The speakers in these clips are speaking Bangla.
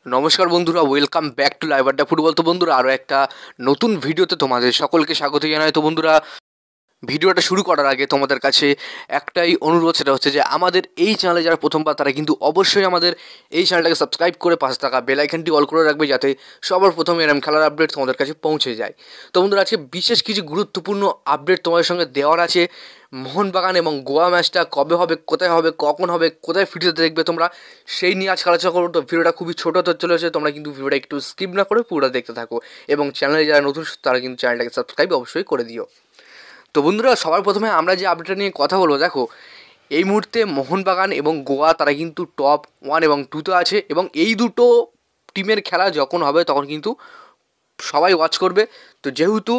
নমস্কার বন্ধুরা, ওয়েলকাম ব্যাক টু লাইভ আড্ডা ফুটবল। তো বন্ধুরা, আরও একটা নতুন ভিডিওতে তোমাদের সকলকে স্বাগত জানাই। তো বন্ধুরা, ভিডিওটা শুরু করার আগে তোমাদের কাছে একটাই অনুরোধ, সেটা হচ্ছে যে আমাদের এই চ্যানেলে যারা প্রথমবার তারা কিন্তু অবশ্যই আমাদের এই চ্যানেলটাকে সাবস্ক্রাইব করে পাশে থাকা বেল আইকনটি অল করে রাখবে, যাতে সবার প্রথমে এরকম খেলার আপডেট তোমাদের কাছে পৌঁছে যায়। তো বন্ধুরা, আজকে বিশেষ কিছু গুরুত্বপূর্ণ আপডেট তোমাদের সঙ্গে দেওয়ার আছে। মোহনবাগান এবং গোয়া ম্যাচটা কবে হবে, কোথায় হবে, কখন হবে, কোথায় ফিরতে দেখবে তোমরা, সেই নিয়ে আজকে আলোচনা করবো। তো ভিডিওটা খুবই ছোটো হতে চলেছে, তোমরা কিন্তু ভিডিওটা একটু স্কিপ না করে পুরোটা দেখতে থাকো, এবং চ্যানেলে যারা নতুন তারা কিন্তু চ্যানেলটাকে সাবস্ক্রাইব অবশ্যই করে দিও। তো বন্ধুরা, সবার প্রথমে আমরা যে আপডেটটা নিয়ে কথা বলবো, দেখো এই মুহূর্তে মোহনবাগান এবং গোয়া তারা কিন্তু টপ 1 এবং 2তে আছে, এবং এই দুটো টিমের খেলা যখন হবে তখন কিন্তু সবাই ওয়াচ করবে। তো যেহেতু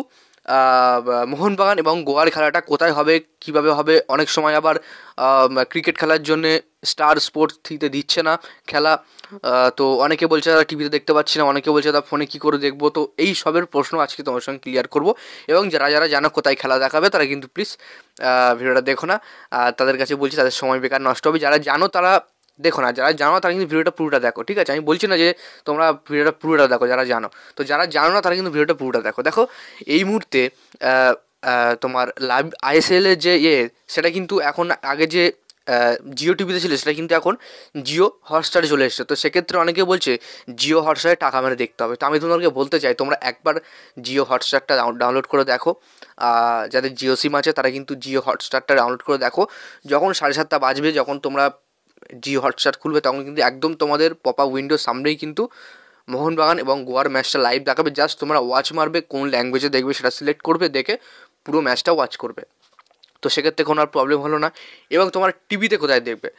মোহনবাগান এবং গোয়ার খেলাটা কোথায় হবে, কিভাবে হবে, অনেক সময় আবার ক্রিকেট খেলার জন্যে স্টার স্পোর্টস থ্রিতে দিচ্ছে না খেলা। তো অনেকে বলছে তারা টিভিতে দেখতে পাচ্ছি না, অনেকে বলছে তারা ফোনে কী করে দেখবো। তো এই সবের প্রশ্ন আজকে তোমার সঙ্গে ক্লিয়ার করবো, এবং যারা যারা জানো কোথায় খেলা দেখাবে তারা কিন্তু প্লিজ ভিডিওটা দেখো না। তাদের কাছে বলছি, তাদের সময় বেকার নষ্ট হবে। যারা জানো তারা দেখো না, যারা জানো তারা কিন্তু ভিডিওটা পুরোটা দেখো, ঠিক আছে? আমি বলছি না যে তোমরা ভিডিওটা পুরোটা দেখো, যারা জানো। তো যারা জানো না তারা কিন্তু ভিডিওটা পুরোটা দেখো। দেখো এই মুহূর্তে তোমার লাইভ আইএসএলের যে সেটা কিন্তু এখন, আগে যে জিও টিভিতে ছিল সেটা কিন্তু এখন জিও হটস্টারে চলে এসেছে। তো সেক্ষেত্রে অনেকে বলছে জিও হটস্টারে টাকা মেরে দেখতে হবে। তো আমি তোমাদেরকে বলতে চাই, তোমরা একবার জিও হটস্টারটা ডাউনলোড করে দেখো। যাদের জিও সিম আছে তারা কিন্তু জিও হটস্টারটা ডাউনলোড করে দেখো। যখন 7:30 বাজবে, যখন তোমরা জিও হটস্টার খুলবে, তখন কিন্তু একদম তোমাদের পপ আপ উইন্ডোর সামনেই কিন্তু মোহনবাগান এবং গোয়ার ম্যাচটা লাইভ দেখাবে। জাস্ট তোমরা ওয়াচ মারবে, কোন ল্যাঙ্গুয়েজে দেখবে সেটা সিলেক্ট করবে, দেখে পুরো ম্যাচটা ওয়াচ করবে। তো সেক্ষেত্রে কোনো আর প্রবলেম হলো না। এবং তোমার টিভিতে কোথায় দেখবে,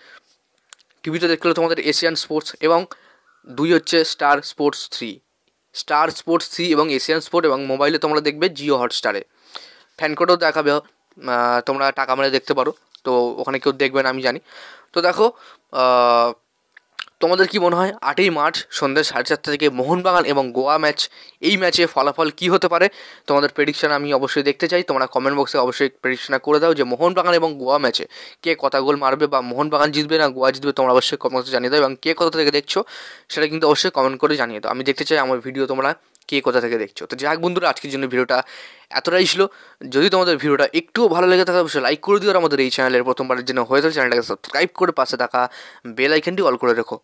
টিভিতে দেখতে হলে তোমাদের এশিয়ান স্পোর্টস, এবং 2 হচ্ছে স্টার স্পোর্টস 3 এবং এশিয়ান স্পোর্ট, এবং মোবাইলে তোমরা দেখবে জিও হটস্টারে। ফ্যান কোডও দেখাবে, তোমরা টাকা মেরে দেখতে পারো। তো ওখানে কেউ দেখবে না আমি জানি। তো দেখো, তোমাদের কি মনে হয় 8ই মার্চ সন্ধ্যে 4:30 থেকে মোহনবাগান এবং গোয়া ম্যাচ, এই ম্যাচে ফলাফল কী হতে পারে? তোমাদের প্রেডিকশান আমি অবশ্যই দেখতে চাই। তোমরা কমেন্ট বক্সে অবশ্যই প্রেডিকশানটা করে দাও যে মোহনবাগান এবং গোয়া ম্যাচে কে কটা গোল মারবে, বা মোহনবাগান জিতবে না গোয়া জিতবে। তোমরা অবশ্যই কমেন্ট বক্সে জানিয়ে দাও, এবং কে কোথা থেকে দেখছো সেটা কিন্তু অবশ্যই কমেন্ট করে জানিয়ে দাও। আমি দেখতে চাই আমার ভিডিও তোমরা কে কোথা থেকে দেখছো। তো যাক বন্ধুরা, আজকের জন্য ভিডিওটা এতটাই ছিল। যদি তোমাদের ভিডিওটা একটুও ভালো লেগে থাকে অবশ্যই লাইক করে দিও, আর আমাদের এই চ্যানেলের প্রথমবারের জন্য হয়ে থাকে চ্যানেলটাকে সাবস্ক্রাইব করে পাশে থাকা বেল আইকনটি অল করে রেখো।